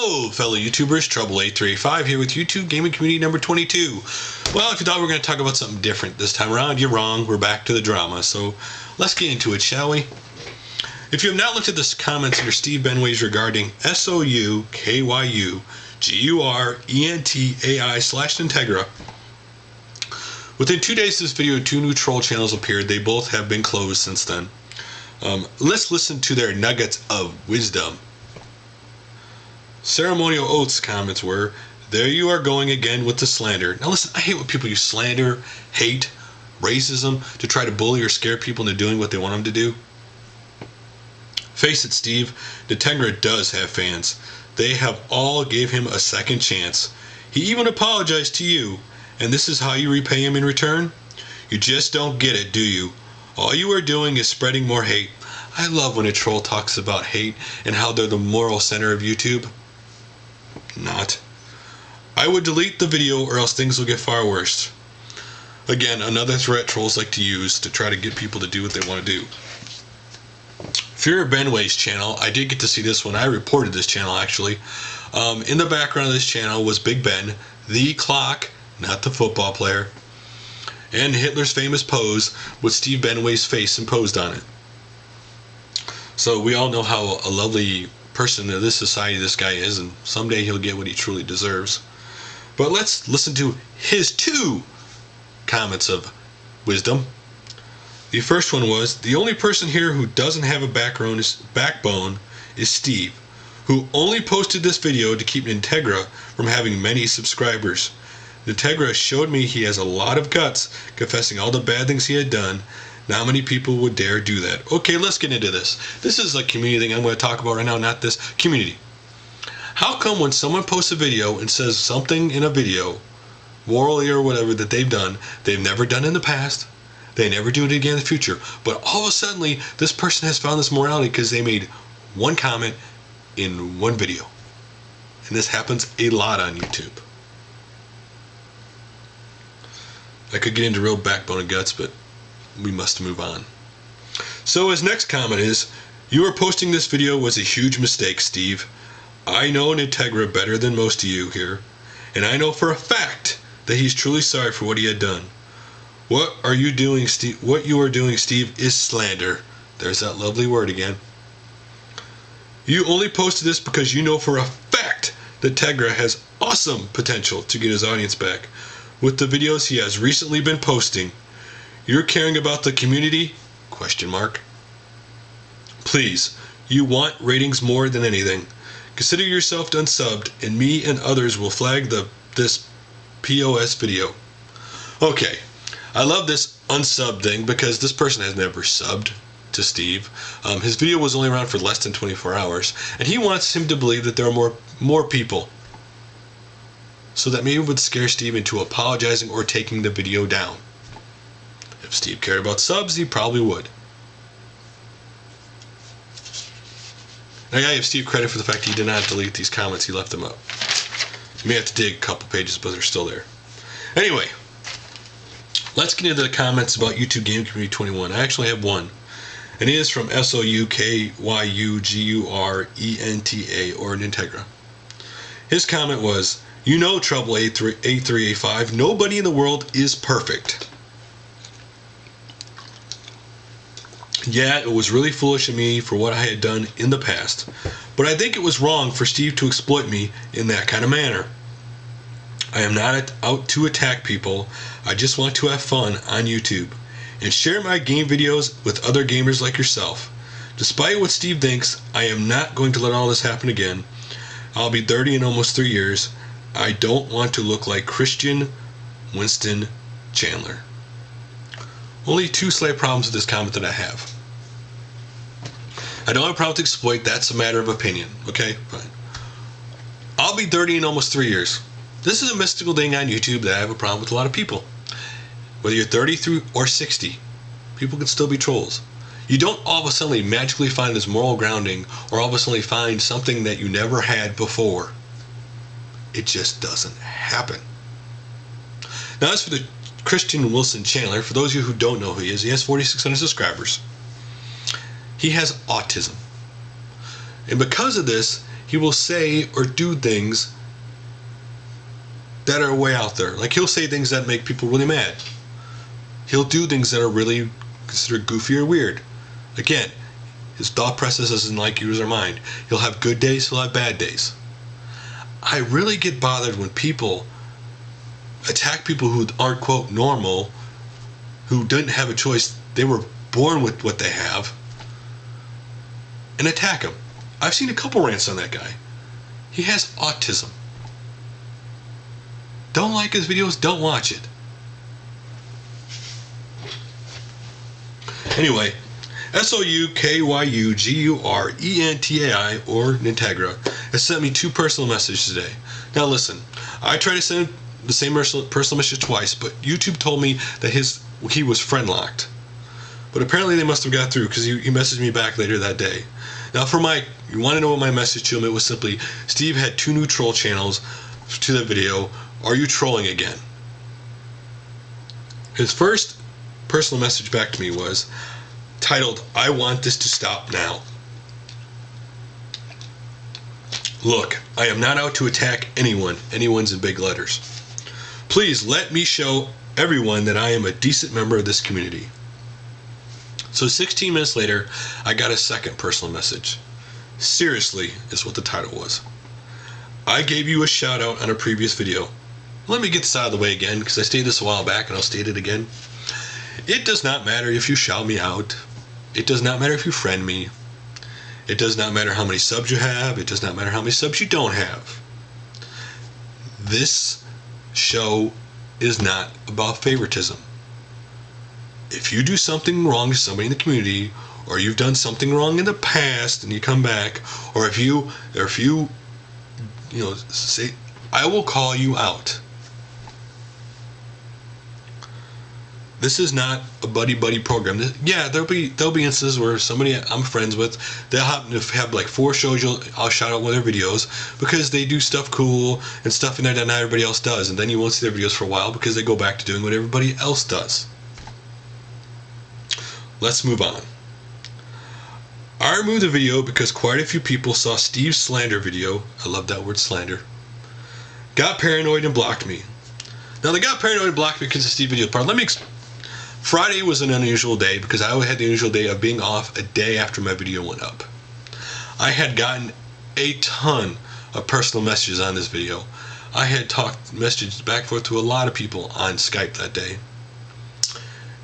Hello, fellow YouTubers. Trouble8385 here with YouTube Gaming Community number 22. Well, if you thought we were going to talk about something different this time around, you're wrong. We're back to the drama. So let's get into it, shall we? If you have not looked at the comments under Steve Benway's regarding Soukyugurentai/Nintega, within 2 days of this video, 2 new troll channels appeared. They both have been closed since then. Let's listen to their nuggets of wisdom. Ceremonial Oath's comments were, "There you are going again with the slander." Now listen, I hate when people use slander, hate, racism to try to bully or scare people into doing what they want them to do. Face it, Steve, Nintega does have fans. They have all gave him a second chance. He even apologized to you, and this is how you repay him in return? You just don't get it, do you? All you are doing is spreading more hate. I love when a troll talks about hate and how they're the moral center of YouTube. Not. I would delete the video or else things will get far worse. Again, another threat trolls like to use to try to get people to do what they want to do. Fear of Benway's channel, I did get to see this one. I reported this channel actually. In the background of this channel was Big Ben, the clock, not the football player, and Hitler's famous pose with Steve Benway's face imposed on it. So we all know how a lovely person in this society this guy is, and someday he'll get what he truly deserves. But let's listen to his 2 comments of wisdom. The first one was, "The only person here who doesn't have a backbone is Steve, who only posted this video to keep Nintega from having many subscribers. Nintega showed me he has a lot of guts, confessing all the bad things he had done. Not many people would dare do that." Okay, let's get into this. This is a community thing I'm going to talk about right now, not this. Community. How come when someone posts a video and says something in a video, morally or whatever, that they've done, they've never done in the past, they never do it again in the future, but all of a sudden this person has found this morality because they made one comment in one video? And this happens a lot on YouTube. I could get into real backbone and guts, but we must move on. So his next comment is, "Your posting this video was a huge mistake, Steve. I know Nintega better than most of you here, and I know for a fact that he's truly sorry for what he had done. What you are doing, Steve, is slander." There's that lovely word again. "You only posted this because you know for a fact that Nintega has awesome potential to get his audience back with the videos he has recently been posting. You're caring about the community? ? Please, you want ratings more than anything. Consider yourself unsubbed, and me and others will flag this POS video." Okay, I love this unsub thing because this person has never subbed to Steve. His video was only around for less than 24 hours, and he wants him to believe that there are more people. So that maybe would scare Steve into apologizing or taking the video down. If Steve cared about subs, he probably would. I gotta give Steve credit for the fact he did not delete these comments, he left them up. You may have to dig a couple pages, but they're still there. Anyway, let's get into the comments about YouTube Gaming Community 21. I actually have one, and it is from Soukyugurentai or Nintega. His comment was, "You know, Trouble 8385, nobody in the world is perfect. Yeah, it was really foolish of me for what I had done in the past, but I think it was wrong for Steve to exploit me in that kind of manner. I am not out to attack people. I just want to have fun on YouTube and share my game videos with other gamers like yourself. Despite what Steve thinks, I am not going to let all this happen again. I'll be 30 in almost 3 years. I don't want to look like Christian Winston Chandler." Only 2 slight problems with this comment that I have. I don't have a problem to exploit, that's a matter of opinion. Okay, fine. I'll be 30 in almost 3 years. This is a mystical thing on YouTube that I have a problem with a lot of people. Whether you're 30 or 60, people can still be trolls. You don't all of a sudden magically find this moral grounding or all of a sudden find something that you never had before. It just doesn't happen. Now as for the Christian Wilson Chandler, for those of you who don't know who he is, he has 4,600 subscribers. He has autism. And because of this, he will say or do things that are way out there. Like, he'll say things that make people really mad. He'll do things that are really considered goofy or weird. Again, his thought process isn't like yours or mine. He'll have good days, he'll have bad days. I really get bothered when people attack people who aren't, quote, normal, who didn't have a choice. They were born with what they have, and attack him. I've seen a couple rants on that guy. He has autism. Don't like his videos, don't watch it. Anyway, Soukyugurentai or Nintega has sent me 2 personal messages today. Now listen, I tried to send the same personal message twice, but YouTube told me that he was friend locked. But apparently they must have got through, because he messaged me back later that day. Now you want to know what my message to him? It was simply, Steve had 2 new troll channels to the video. Are you trolling again? His first personal message back to me was titled, I want this to stop now. Look, I am not out to attack anyone. Anyone's in big letters. Please let me show everyone that I am a decent member of this community. So 16 minutes later, I got a second personal message. Seriously is what the title was. I gave you a shout out on a previous video. Let me get this out of the way again, because I stated this a while back and I'll state it again. It does not matter if you shout me out. It does not matter if you friend me. It does not matter how many subs you have. It does not matter how many subs you don't have. This show is not about favoritism. If you do something wrong to somebody in the community, or you've done something wrong in the past and you come back, or if you say, I will call you out. This is not a buddy program. Yeah, there'll be instances where somebody I'm friends with, they'll happen to have like 4 shows I'll shout out one of their videos because they do stuff cool and stuff in there that not everybody else does, and then you won't see their videos for a while because they go back to doing what everybody else does. Let's move on. I removed the video because quite a few people saw Steve's slander video. I love that word, slander. Got paranoid and blocked me. Now they got paranoid and blocked me because of Steve's video part. Friday was an unusual day because I had the unusual day of being off a day after my video went up. I had gotten a ton of personal messages on this video. I had talked messages back and forth to a lot of people on Skype that day.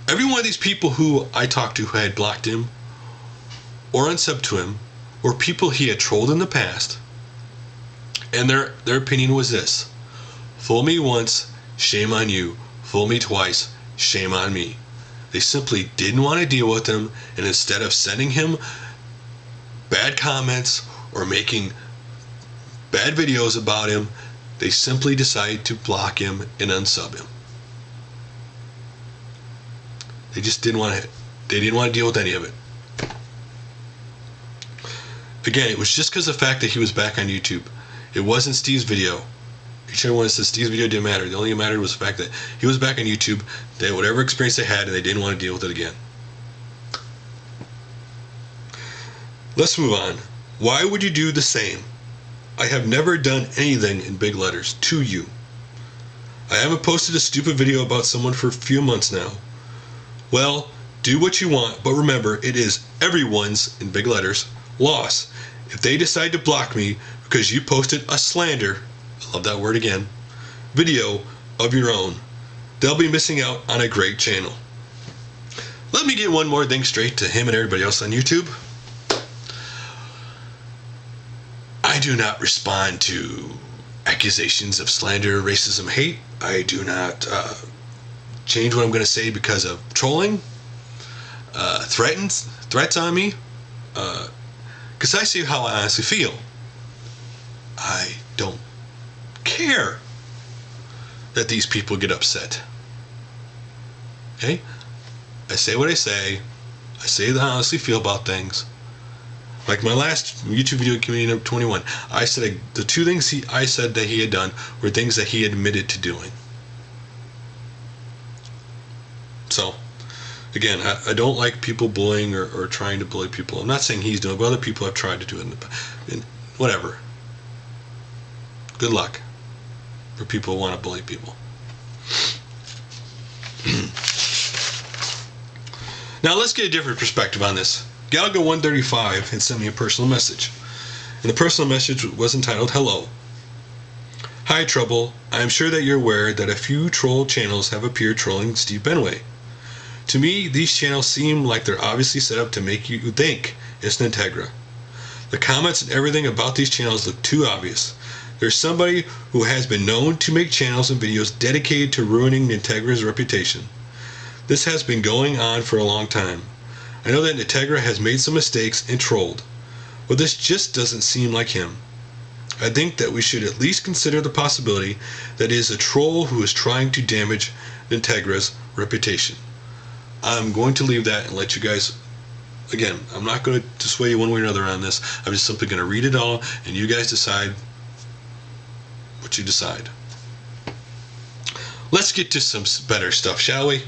Every one of these people who I talked to who had blocked him or unsubbed to him were people he had trolled in the past, and their opinion was this: fool me once, shame on you. Fool me twice, shame on me. They simply didn't want to deal with him, and instead of sending him bad comments or making bad videos about him, they simply decided to block him and unsub him. They just didn't want to. They didn't want to deal with any of it. Again, it was just because of the fact that he was back on YouTube. It wasn't Steve's video. Each and everyone said Steve's video didn't matter. The only thing that mattered was the fact that he was back on YouTube. They had whatever experience they had, and they didn't want to deal with it again. Let's move on. Why would you do the same? I have never done anything in big letters to you. I haven't posted a stupid video about someone for a few months now. Well, do what you want, but remember, it is everyone's, in big letters, loss. If they decide to block me because you posted a slander, I love that word again, video of your own, they'll be missing out on a great channel. Let me get one more thing straight to him and everybody else on YouTube. I do not respond to accusations of slander, racism, hate. I do not change what I'm going to say because of trolling, threats on me, because I see how I honestly feel. I don't care that these people get upset. Okay? I say what I say. I say that I honestly feel about things. Like my last YouTube video, Community Number 21, I said the 2 things I said that he had done were things that he admitted to doing. So, again, I don't like people bullying or trying to bully people. I'm not saying he's doing it, but other people have tried to do it. And whatever. Good luck for people who want to bully people. Now let's get a different perspective on this. Galaga135 had sent me a personal message, and the personal message was entitled, "Hello. Hi Trouble, I am sure that you're aware that a few troll channels have appeared trolling Steve Benway. To me, these channels seem like they're obviously set up to make you think it's Nintega. The comments and everything about these channels look too obvious. There's somebody who has been known to make channels and videos dedicated to ruining Nintega's reputation. This has been going on for a long time. I know that Nintega has made some mistakes and trolled, but this just doesn't seem like him. I think that we should at least consider the possibility that it is a troll who is trying to damage Nintega's reputation." I'm going to leave that and let you guys, again, I'm not going to sway you one way or another on this. I'm just simply going to read it all, and you guys decide what you decide. Let's get to some better stuff, shall we?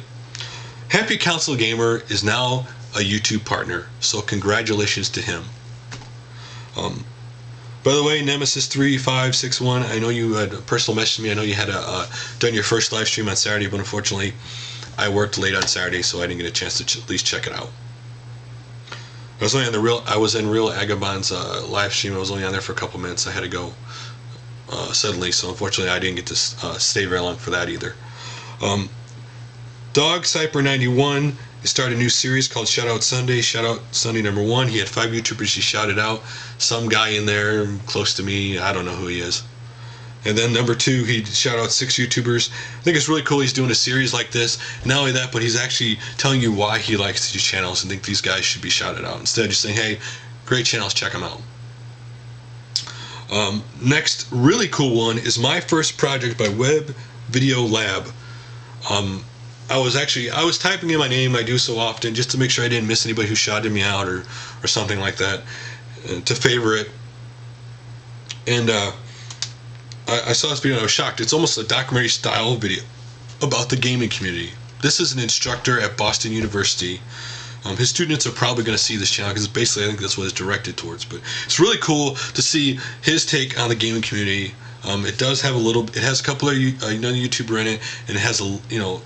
HappyConsoleGamer is now a YouTube partner, so congratulations to him. By the way, Nemesis3561, I know you had a personal message to me. I know you had done your first live stream on Saturday, but unfortunately, I worked late on Saturday, so I didn't get a chance to at least check it out. I was in Real Agabon's live stream. I was only on there for a couple minutes. I had to go suddenly, so unfortunately, I didn't get to stay very long for that either. Dog Cyper 91 started a new series called Shoutout Sunday. Shoutout Sunday #1. He had 5 YouTubers he shouted out. Some guy in there close to me. I don't know who he is. And then #2, he shout out 6 YouTubers. I think it's really cool he's doing a series like this. Not only that, but he's actually telling you why he likes these channels and think these guys should be shouted out. Instead of just saying, hey, great channels, check them out. Next really cool one is my first project by Webvideolab. I was typing in my name, I do so often, just to make sure I didn't miss anybody who shouted me out or something like that, to favor it. And I saw this video and I was shocked. It's almost a documentary style video about the gaming community. This is an instructor at Boston University. His students are probably going to see this channel because basically I think that's what it's directed towards. But it's really cool to see his take on the gaming community. It does have it has a couple of another YouTuber in it, and it has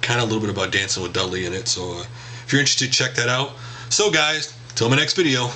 kind of a little bit about Dancing with Dudley in it. So if you're interested, check that out. So guys, till my next video.